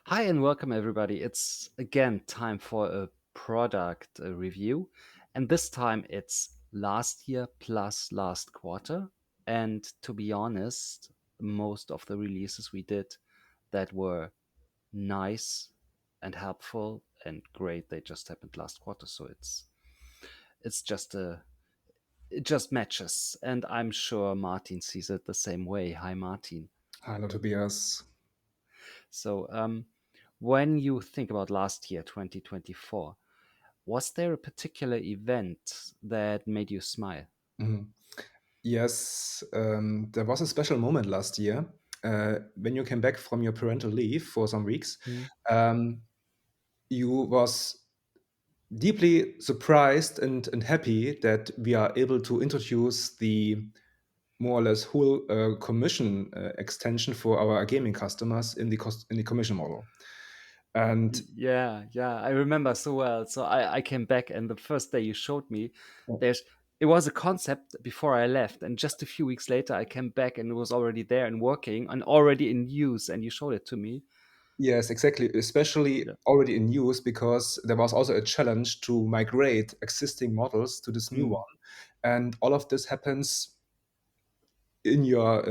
Hi and welcome everybody. It's again time for a product review, and this time it's last year plus last quarter. And to be honest, most of the releases we did that were nice and helpful and great, they just happened last quarter. So it's just a it just matches, and I'm sure Martin sees it the same way. Hi, Martin. Hallo Tobias. So, when you think about last year, 2024, was there a particular event that made you smile? Mhm. Yes, there was a special moment last year when you came back from your parental leave for some weeks. Mm. Um, you was deeply surprised and happy that we are able to introduce the more or less whole commission extension for our gaming customers in the commission model. And Yeah, I remember so well. So I came back, and the first day you showed me, there's it was a concept before I left, and just a few weeks later I came back and it was already there and working and already in use, and you showed it to me. yes, exactly, especially Yeah. already in use because there was also a challenge to migrate existing models to this new Mm. one. And all of this happens in your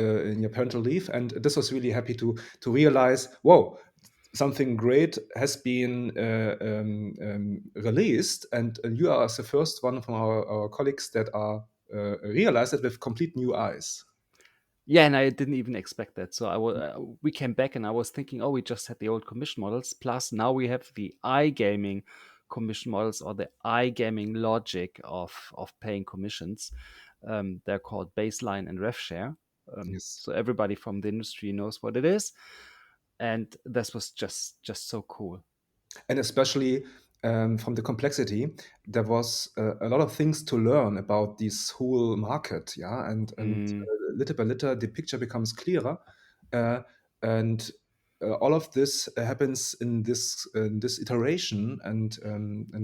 parental leave, and this was really happy to realize, whoa, something great has been released, and you are the first one from our colleagues that are realized it with complete new eyes. Yeah, and I didn't even expect that. So we came back, and I was thinking, oh, we just had the old commission models. Plus, now we have the iGaming commission models, or the iGaming logic of paying commissions. They're called baseline and rev share. Yes. So everybody from the industry knows what it is, and this was just so cool. And especially from the complexity, there was a lot of things to learn about this whole market, yeah, and Mm. little by little the picture becomes clearer, uh, and all of this happens in this iteration, and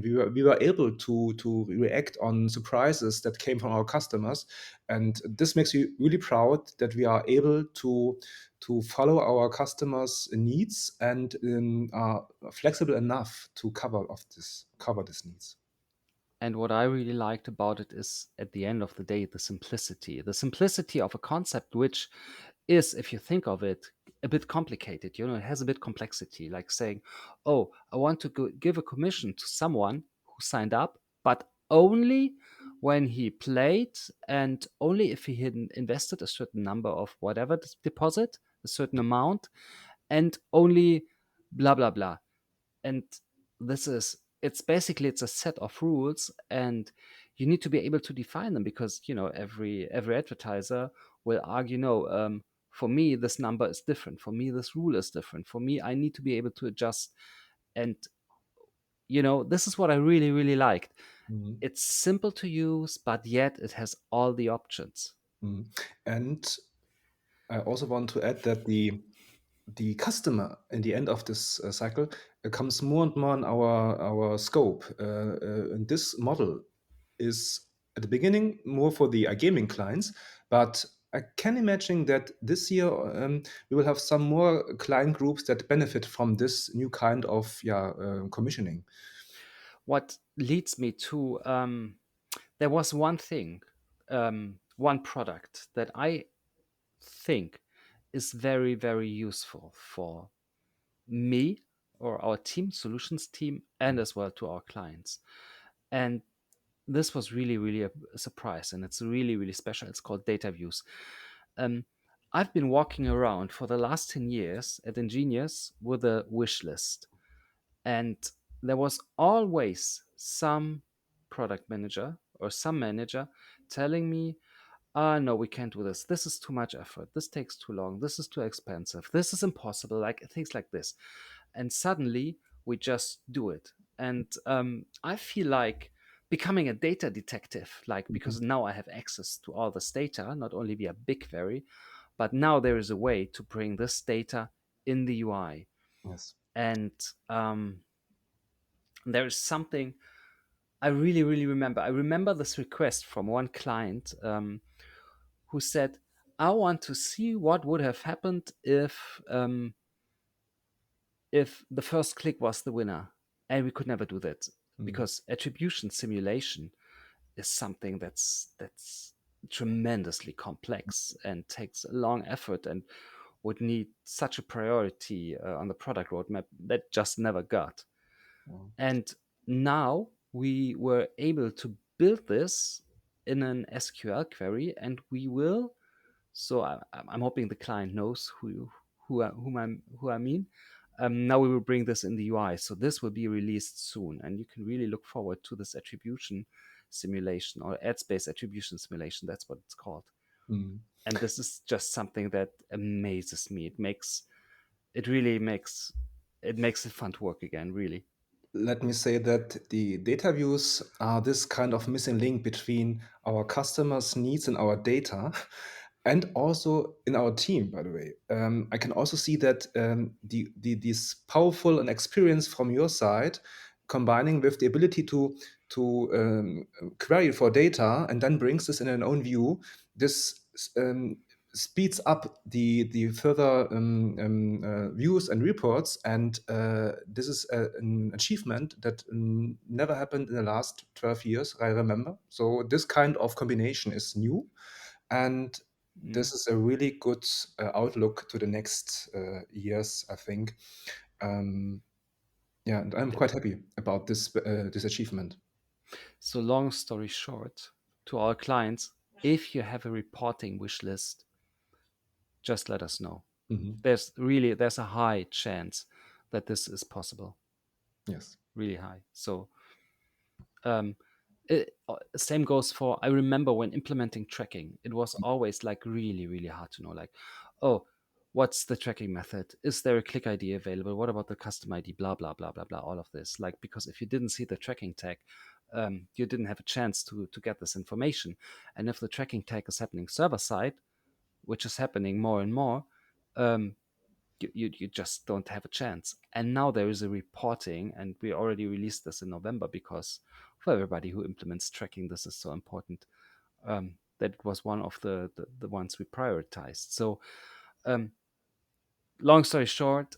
we were able to react on surprises that came from our customers, and this makes me really proud that we are able to follow our customers' needs and are flexible enough to cover these needs. And what I really liked about it is, at the end of the day, the simplicity of a concept, which is, if you think of it, a bit complicated. You know, it has a bit complexity, like saying, "Oh, I want to give a commission to someone who signed up, but only when he played, and only if he had invested a certain number of whatever deposit, a certain amount, and only blah blah blah." And this is it's a set of rules, and you need to be able to define them, because every advertiser will argue, no, for me this number is different, for me this rule is different, for me I need to be able to adjust. And this is what I really liked. Mhm. It's simple to use, but yet it has all the options. Mhm. And I also want to add that the customer in the end of this cycle comes more and more in our scope. And this model is at the beginning more for the gaming clients, but I can imagine that this year we will have some more client groups that benefit from this new kind of commissioning. What leads me to there was one thing, one product that I think is very useful for me or our team, solutions team, and as well to our clients. And this was really a surprise, and it's really special. It's called data views. Um, I've been walking around for the last 10 years at Ingenious with a wish list, and there was always some product manager or some manager telling me, no, we can't do this. This is too much effort. This takes too long. This is too expensive. This is impossible. Like things like this. And suddenly we just do it. And I feel like becoming a data detective, like, Mhm. because now I have access to all this data, not only via BigQuery, but now there is a way to bring this data in the UI. Yes. And there is something I really remember. I remember this request from one client, who said, I want to see what would have happened if if the first click was the winner, and we could never do that Mm. because attribution simulation is something that's tremendously complex and takes a long effort and would need such a priority on the product roadmap that just never got. Wow. And now we were able to build this in an SQL query, and we will. So I'm hoping the client knows who I mean. Now we will bring this in the UI, so this will be released soon, and you can really look forward to this attribution simulation or ad space attribution simulation. That's what it's called. Mm. And this is just something that amazes me. It really makes it fun to work again. Really. Let me say that the data views are this kind of missing link between our customers' needs and our data, and also in our team. By the way, I can also see that this powerful and experience from your side, combining with the ability to query for data and then brings this in an own view. This speeds up the further views and reports, and this is an achievement that never happened in the last 12 years, I remember. So this kind of combination is new, and Mm. this is a really good outlook to the next years, I think. um, yeah, and I'm quite happy about this achievement. So long story short, to our clients, if you have a reporting wish list, just let us know. Mhm. There's a high chance that this is possible, Yes. really high. So um, same goes for, I remember when implementing tracking, it was always like really really hard to know, like, oh, what's the tracking method, is there a click ID available, what about the custom ID, blah blah blah blah blah, all of this, like, because if you didn't see the tracking tag, you didn't have a chance to get this information. And if the tracking tag is happening server side, which is happening more and more, um, you just don't have a chance. And now there is a reporting, and we already released this in November because for everybody who implements tracking, this is so important. That was one of the ones we prioritized. So, um, long story short,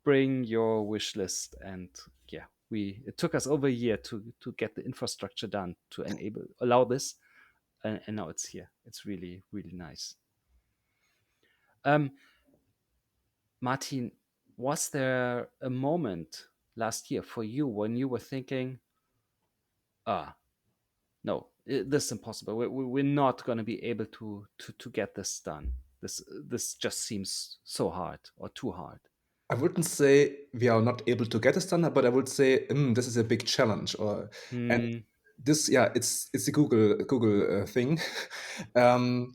bring your wish list, and yeah, we it took us over a year to get the infrastructure done to allow this, and now it's here. It's really really nice. Um, Martin, was there a moment last year for you when you were thinking, ah, no, this is impossible. We're not going to be able to get this done. This just seems so hard or too hard. I wouldn't say we are not able to get a standard, but I would say this is a big challenge. Or and Hmm. this, yeah, it's a Google thing. um,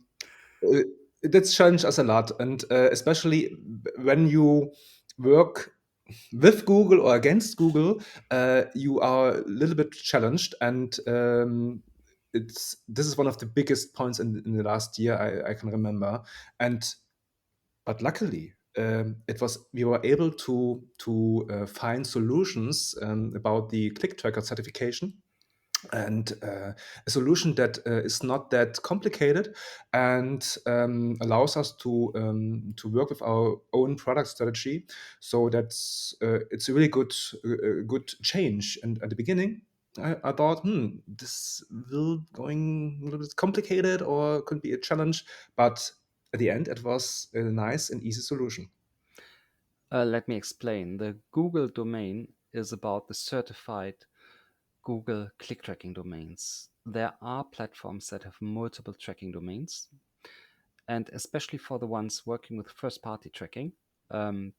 uh, that's challenged us a lot, and especially when you work with Google or against Google, you are a little bit challenged, and it's this is one of the biggest points in the last year I can remember, and but luckily, it was we were able to find solutions about the click tracker certification, and a solution that is not that complicated, and allows us to work with our own product strategy. So that's it's a really good change. And at the beginning, I thought, this will going a little bit complicated or could be a challenge, but at the end, it was a nice and easy solution. Let me explain. The Google domain is about the certified Google click tracking domains. There are platforms that have multiple tracking domains, and especially for the ones working with first party tracking, the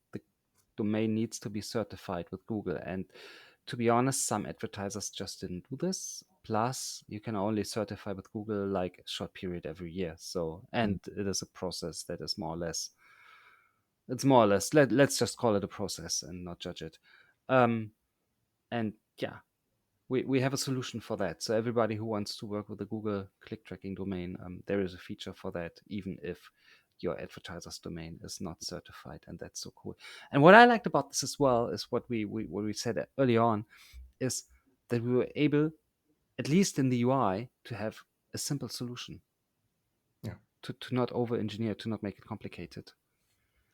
domain needs to be certified with Google. And to be honest, some advertisers just didn't do this. Plus, you can only certify with Google like a short period every year. So, Mm. and it is a process that is more or less, let's just call it a process and not judge it. Um, and yeah, we have a solution for that. So everybody who wants to work with the Google click tracking domain, there is a feature for that, even if your advertiser's domain is not certified, and that's so cool. And what I liked about this as well is what we said early on, is that we were able, at least in the UI, to have a simple solution, Yeah. to not over engineer, to not make it complicated.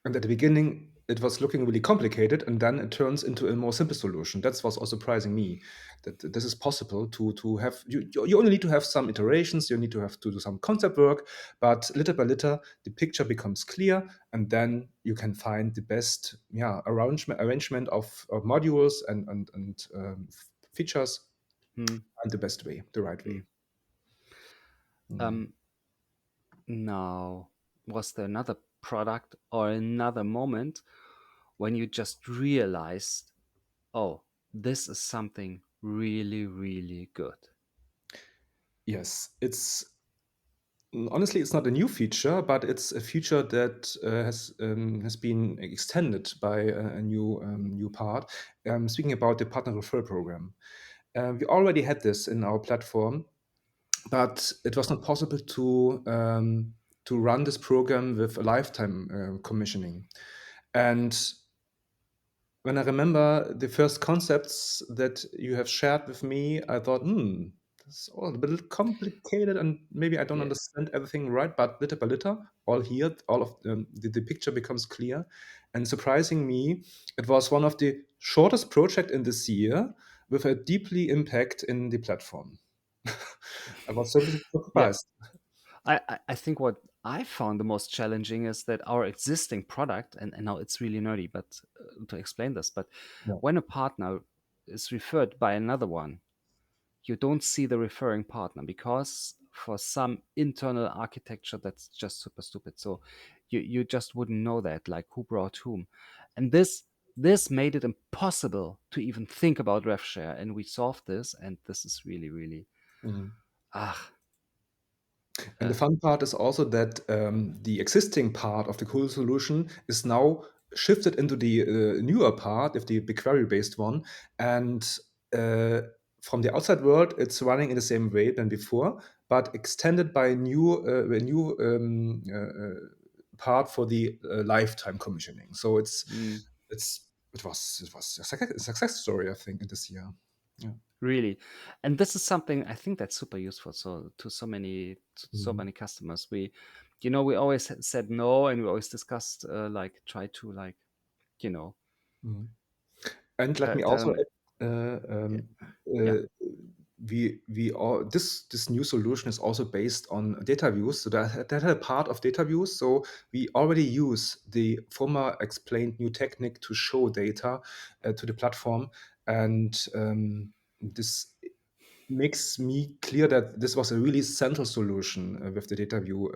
And at the beginning, it was looking really complicated, and then it turns into a more simple solution. That's what's also surprising me, that this is possible to have. You only need to have some iterations. You need to have to do some concept work, but little by little, the picture becomes clear, and then you can find the best, yeah, arrangement of modules and features, Hmm. and the best way, the right Hmm. way. Mm. Um, Now, was there another product or another moment when you just realized, oh, this is something really, really good? Yes, it's honestly, it's not a new feature, but it's a feature that has been extended by a new part. Speaking about the partner referral program, we already had this in our platform, but it was not possible to run this program with a lifetime commissioning. And when I remember the first concepts that you have shared with me, I thought, this is all a bit complicated, and maybe I don't Yeah. understand everything right. But little by little, all here, all of the picture becomes clear. And surprising me, it was one of the shortest project in this year with a deeply impact in the platform. I was so Yeah. surprised. I think what I found the most challenging is that our existing product, and now it's really nerdy, but to explain this, but Yeah. when a partner is referred by another one, you don't see the referring partner because for some internal architecture that's just super stupid. So you just wouldn't know that, like who brought whom. And this made it impossible to even think about rev share. And we solved this, and this is really, really Mhm. ah And the uh, fun part is also that the existing part of the cool solution is now shifted into the newer part, of the BigQuery-based one. And uh, from the outside world, it's running in the same way than before, but extended by a new part for the lifetime commissioning. So mm, it was a success story, I think, in this year. Yeah. really. And this is something I think that's super useful. So to so Mhm. many customers, we always said no, and we always discussed like try to like you know Mhm. And let me tell also them. add, Yeah, yeah. uh, we all this new solution is also based on data views. So that had a part of data views. So we already use the former explained new technique to show data to the platform, and this makes me clear that this was a really central solution with the data view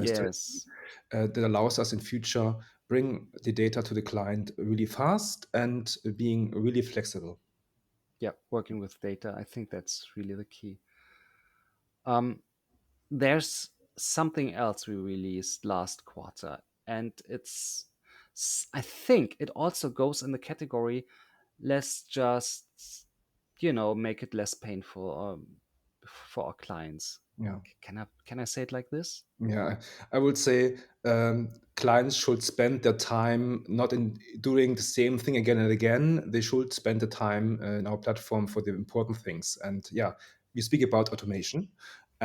strategy Yes. that allows us in future bring the data to the client really fast and being really flexible. Yeah, working with data, I think that's really the key. Um, there's something else we released last quarter, and I think it also goes in the category, let's just, make it less painful for our clients. Yeah. Can I say it like this? Yeah, I would say clients should spend their time not in doing the same thing again and again. They should spend the time in our platform for the important things. And yeah, we speak about automation,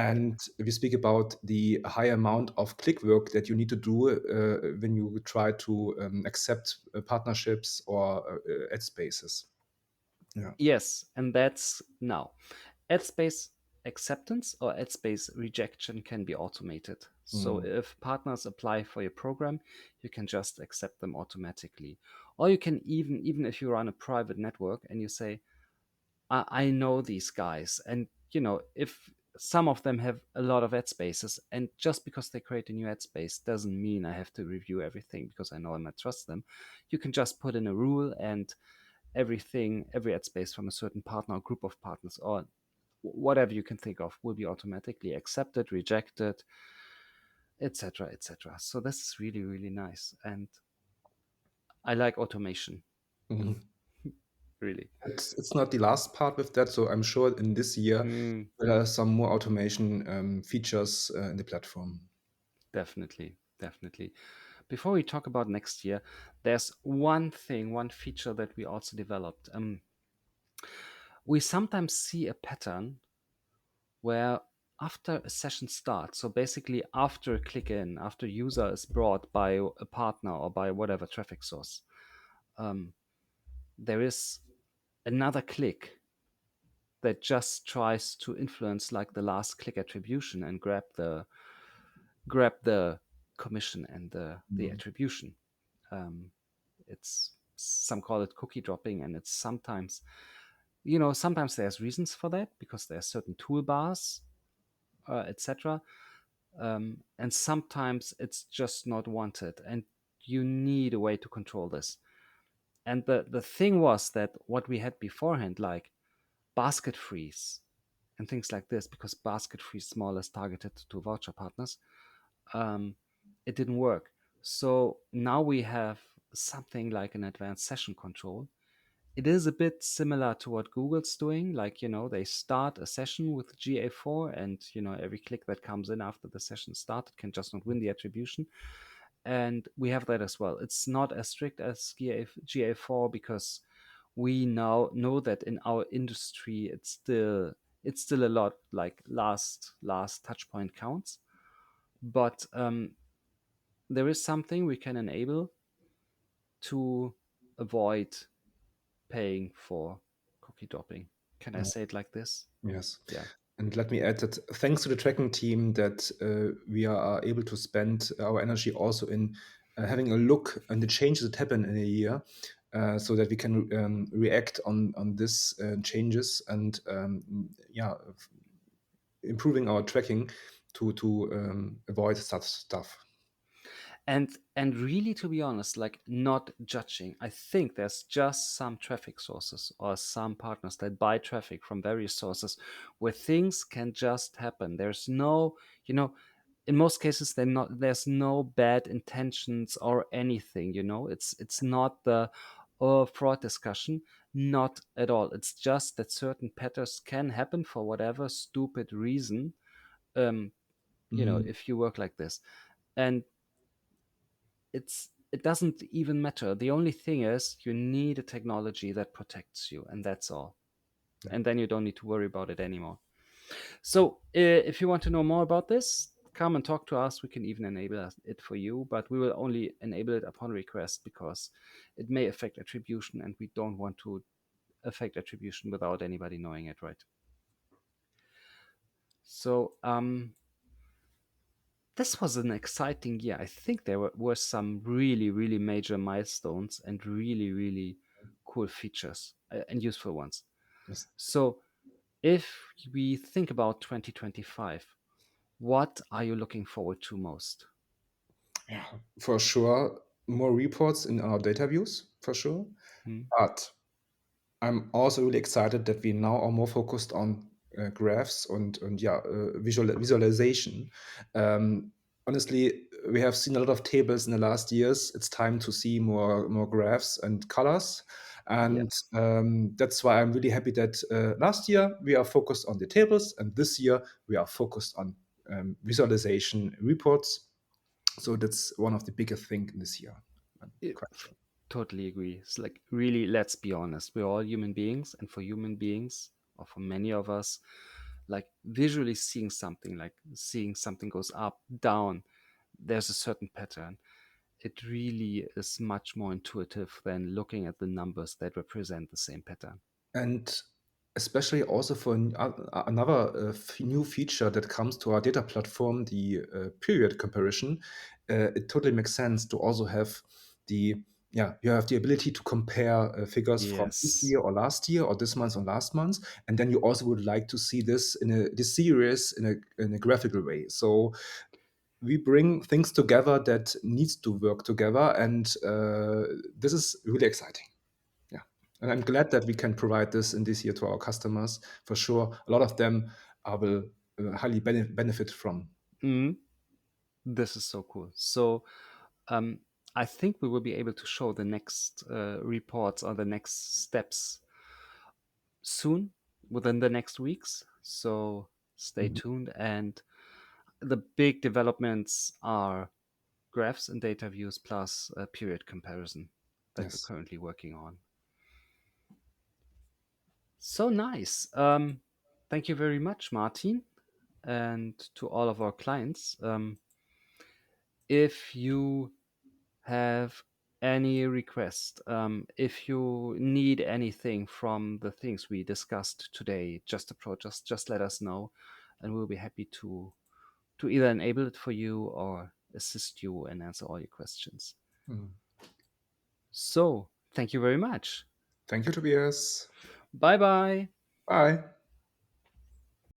Yeah. and we speak about the high amount of click work that you need to do when you try to accept partnerships or ad spaces. Yeah. Yes, and that's now. Ad space acceptance or ad space rejection can be automated. So Mm. if partners apply for your program, you can just accept them automatically. Or you can even if you run a private network and you say, I know these guys, and if some of them have a lot of ad spaces, and just because they create a new ad space doesn't mean I have to review everything because I know and I trust them. You can just put in a rule, and every ad space from a certain partner or group of partners or whatever you can think of will be automatically accepted, rejected, etc., etc. So this is really, really nice, and I like automation, Mhm. really. It's not the last part with that, so I'm sure in this year Mm, there are some more automation features in the platform. definitely, definitely. Before we talk about next year, there's one feature that we also developed. We sometimes see a pattern where after a session starts, so basically after a click in, after user is brought by a partner or by whatever traffic source, um, there is another click that just tries to influence like the last click attribution and grab the commission and the Mm. attribution. Um, it's some call it cookie dropping, and it's sometimes, sometimes there's reasons for that because there are certain toolbars, etc. And sometimes it's just not wanted, and you need a way to control this. And the thing was that what we had beforehand, like basket freeze and things like this, because basket freeze more or less targeted to voucher partners, um, it didn't work. So now we have something like an advanced session control. It is a bit similar to what Google's doing. Like, they start a session with GA4, and, every click that comes in after the session started can just not win the attribution. And we have that as well. It's not as strict as GA4 because we now know that in our industry, it's still a lot like last touch point counts. But there is something we can enable to avoid paying for cookie dropping. Can I Yeah. say it like this? Yes. Yeah. And let me add that thanks to the tracking team that we are able to spend our energy also in having a look on the changes that happen in a year, so that we can react on this changes and yeah, improving our tracking to avoid such stuff. And really, to be honest, like, not judging, I think there's just some traffic sources or some partners that buy traffic from various sources where things can just happen. There's no, in most cases, there's no bad intentions or anything. It's not the fraud discussion, not at all. It's just that certain patterns can happen for whatever stupid reason, um Mm. if you work like this. And it doesn't even matter. The only thing is you need a technology that protects you, and that's all. Yeah. And then you don't need to worry about it anymore. So if you want to know more about this, come and talk to us. We can even enable it for you, but we will only enable it upon request because it may affect attribution, and we don't want to affect attribution without anybody knowing it, right? So this was an exciting year. I think there were some really, really major milestones and really, really cool features, and useful ones. Yes. So, if we think about 2025, what are you looking forward to most? Yeah, for sure, more reports in our data views, for sure. Hmm? But I'm also really excited that we now are more focused on graphs and yeah, visualization. Honestly, we have seen a lot of tables in the last years. It's time to see more graphs and colors, Yeah. and that's why I'm really happy that last year we are focused on the tables, and this year we are focused on visualization reports. So that's one of the biggest things in this year. I'm It, quite sure. totally agree. It's like, really, let's be honest. We're all human beings, and for human beings, or for many of us, like visually seeing something, like seeing something goes up, down, there's a certain pattern. It really is much more intuitive than looking at the numbers that represent the same pattern. And especially also for another new feature that comes to our data platform, the period comparison, it totally makes sense to also have the yeah, you have the ability to compare figures from this Yes. year or last year or this month or last month, and then you also would like to see this in this series in a graphical way. So we bring things together that needs to work together, and this is really exciting. Yeah. And I'm glad that we can provide this in this year to our customers. For sure, a lot of them will highly benefit from. Mhm. This is so cool. So, um, I think we will be able to show the next reports or the next steps soon, within the next weeks. So stay Mhm. tuned. And the big developments are graphs and data views plus a period comparison that we're Yes. currently working on. So nice. Thank you very much, Martin. and to all of our clients. If you have any request, if you need anything from the things we discussed today, just approach us, just let us know, and we'll be happy to either enable it for you or assist you and answer all your questions. Mm. So, thank you very much. Thank you, Tobias. Bye bye. Bye.